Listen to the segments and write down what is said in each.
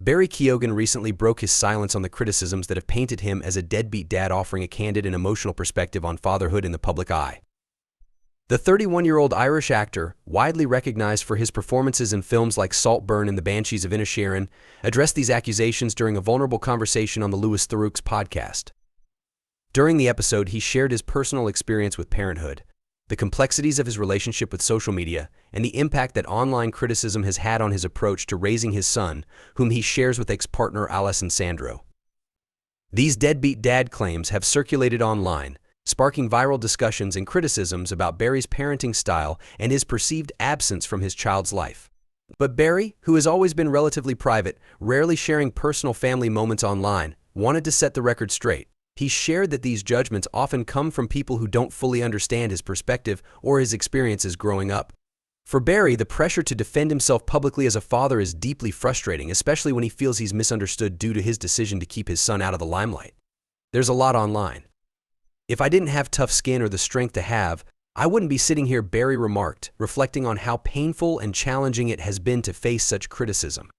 Barry Keoghan recently broke his silence on the criticisms that have painted him as a deadbeat dad, offering a candid and emotional perspective on fatherhood in the public eye. The 31-year-old Irish actor, widely recognized for his performances in films like Saltburn and The Banshees of Inisherin, addressed these accusations during a vulnerable conversation on the Louis Theroux podcast. During the episode, he shared his personal experience with parenthood, the complexities of his relationship with social media, and the impact that online criticism has had on his approach to raising his son, whom he shares with ex-partner Alison Sandro. These deadbeat dad claims have circulated online, sparking viral discussions and criticisms about Barry's parenting style and his perceived absence from his child's life. But Barry, who has always been relatively private, rarely sharing personal family moments online, wanted to set the record straight. He shared that these judgments often come from people who don't fully understand his perspective or his experiences growing up. For Barry, the pressure to defend himself publicly as a father is deeply frustrating, especially when he feels he's misunderstood due to his decision to keep his son out of the limelight. There's a lot online. "If I didn't have tough skin or the strength to have, I wouldn't be sitting here," Barry remarked, reflecting on how painful and challenging it has been to face such criticism.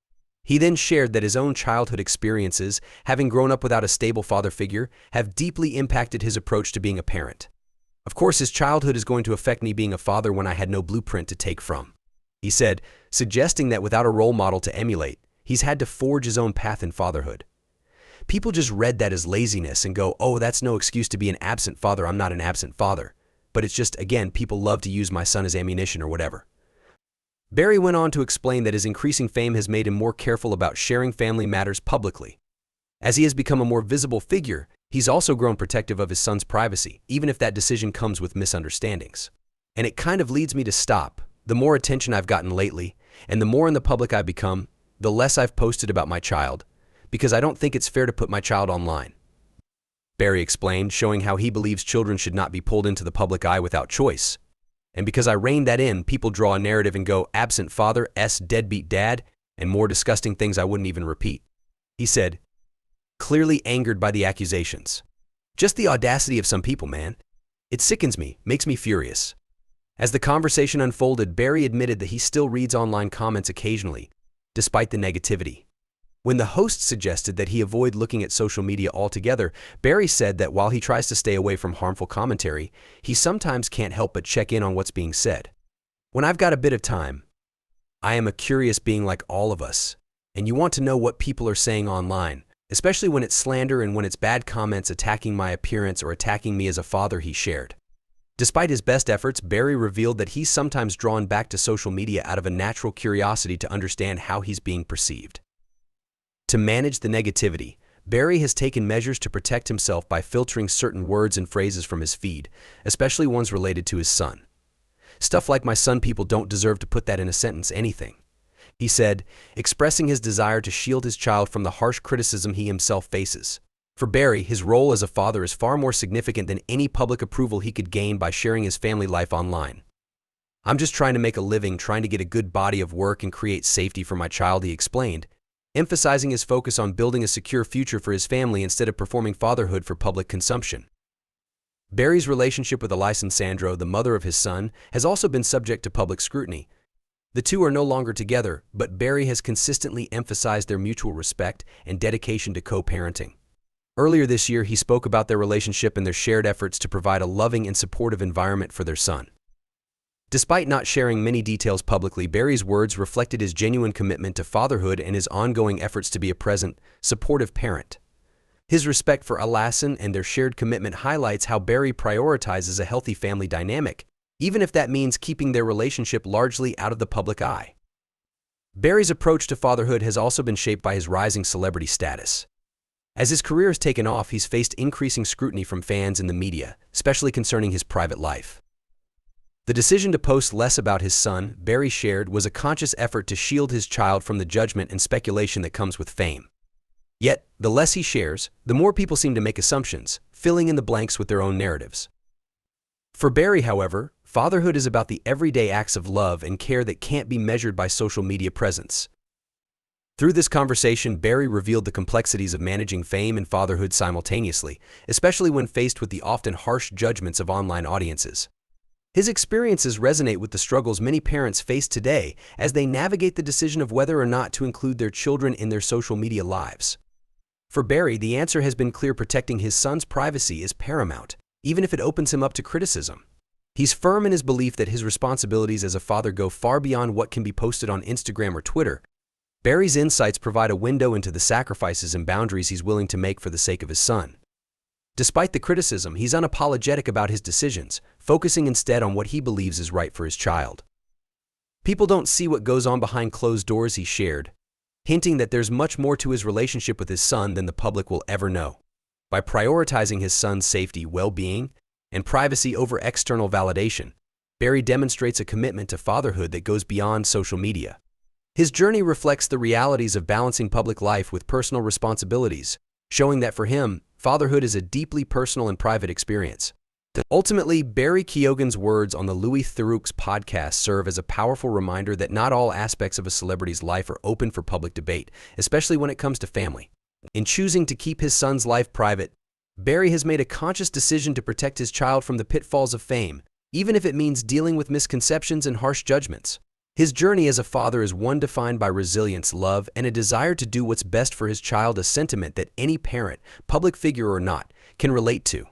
He then shared that his own childhood experiences, having grown up without a stable father figure, have deeply impacted his approach to being a parent. "Of course, his childhood is going to affect me being a father when I had no blueprint to take from," he said, suggesting that without a role model to emulate, he's had to forge his own path in fatherhood. People just read that as laziness and go, "Oh, that's no excuse to be an absent father. I'm not an absent father." But it's just, again, people love to use my son as ammunition or whatever. Barry went on to explain that his increasing fame has made him more careful about sharing family matters publicly. As he has become a more visible figure, he's also grown protective of his son's privacy, even if that decision comes with misunderstandings. "And it kind of leads me to stop. The more attention I've gotten lately, and the more in the public I've become, the less I've posted about my child, because I don't think it's fair to put my child online," Barry explained, showing how he believes children should not be pulled into the public eye without choice. "And because I rein that in, people draw a narrative and go, 'Absent father, deadbeat dad,' and more disgusting things I wouldn't even repeat," he said, clearly angered by the accusations. "Just the audacity of some people, man. It sickens me, makes me furious." As the conversation unfolded, Barry admitted that he still reads online comments occasionally, despite the negativity. When the host suggested that he avoid looking at social media altogether, Barry said that while he tries to stay away from harmful commentary, he sometimes can't help but check in on what's being said. "When I've got a bit of time, I am a curious being like all of us, and you want to know what people are saying online, especially when it's slander and when it's bad comments attacking my appearance or attacking me as a father," he shared. Despite his best efforts, Barry revealed that he's sometimes drawn back to social media out of a natural curiosity to understand how he's being perceived. To manage the negativity, Barry has taken measures to protect himself by filtering certain words and phrases from his feed, especially ones related to his son. "Stuff like 'my son,' people don't deserve to put that in a sentence, anything," he said, expressing his desire to shield his child from the harsh criticism he himself faces. For Barry, his role as a father is far more significant than any public approval he could gain by sharing his family life online. "I'm just trying to make a living, trying to get a good body of work and create safety for my child," he explained, emphasizing his focus on building a secure future for his family instead of performing fatherhood for public consumption. Barry's relationship with Alison Sandro, the mother of his son, has also been subject to public scrutiny. The two are no longer together, but Barry has consistently emphasized their mutual respect and dedication to co-parenting. Earlier this year, he spoke about their relationship and their shared efforts to provide a loving and supportive environment for their son. Despite not sharing many details publicly, Barry's words reflected his genuine commitment to fatherhood and his ongoing efforts to be a present, supportive parent. His respect for Alison and their shared commitment highlights how Barry prioritizes a healthy family dynamic, even if that means keeping their relationship largely out of the public eye. Barry's approach to fatherhood has also been shaped by his rising celebrity status. As his career has taken off, he's faced increasing scrutiny from fans and the media, especially concerning his private life. The decision to post less about his son, Barry shared, was a conscious effort to shield his child from the judgment and speculation that comes with fame. Yet, the less he shares, the more people seem to make assumptions, filling in the blanks with their own narratives. For Barry, however, fatherhood is about the everyday acts of love and care that can't be measured by social media presence. Through this conversation, Barry revealed the complexities of managing fame and fatherhood simultaneously, especially when faced with the often harsh judgments of online audiences. His experiences resonate with the struggles many parents face today as they navigate the decision of whether or not to include their children in their social media lives. For Barry, the answer has been clear: protecting his son's privacy is paramount, even if it opens him up to criticism. He's firm in his belief that his responsibilities as a father go far beyond what can be posted on Instagram or Twitter. Barry's insights provide a window into the sacrifices and boundaries he's willing to make for the sake of his son. Despite the criticism, he's unapologetic about his decisions, focusing instead on what he believes is right for his child. People don't see what goes on behind closed doors, he shared, hinting that there's much more to his relationship with his son than the public will ever know. By prioritizing his son's safety, well-being, and privacy over external validation, Barry demonstrates a commitment to fatherhood that goes beyond social media. His journey reflects the realities of balancing public life with personal responsibilities, showing that for him, fatherhood is a deeply personal and private experience. Ultimately, Barry Keoghan's words on the Louis Theroux podcast serve as a powerful reminder that not all aspects of a celebrity's life are open for public debate, especially when it comes to family. In choosing to keep his son's life private, Barry has made a conscious decision to protect his child from the pitfalls of fame, even if it means dealing with misconceptions and harsh judgments. His journey as a father is one defined by resilience, love, and a desire to do what's best for his child, a sentiment that any parent, public figure or not, can relate to.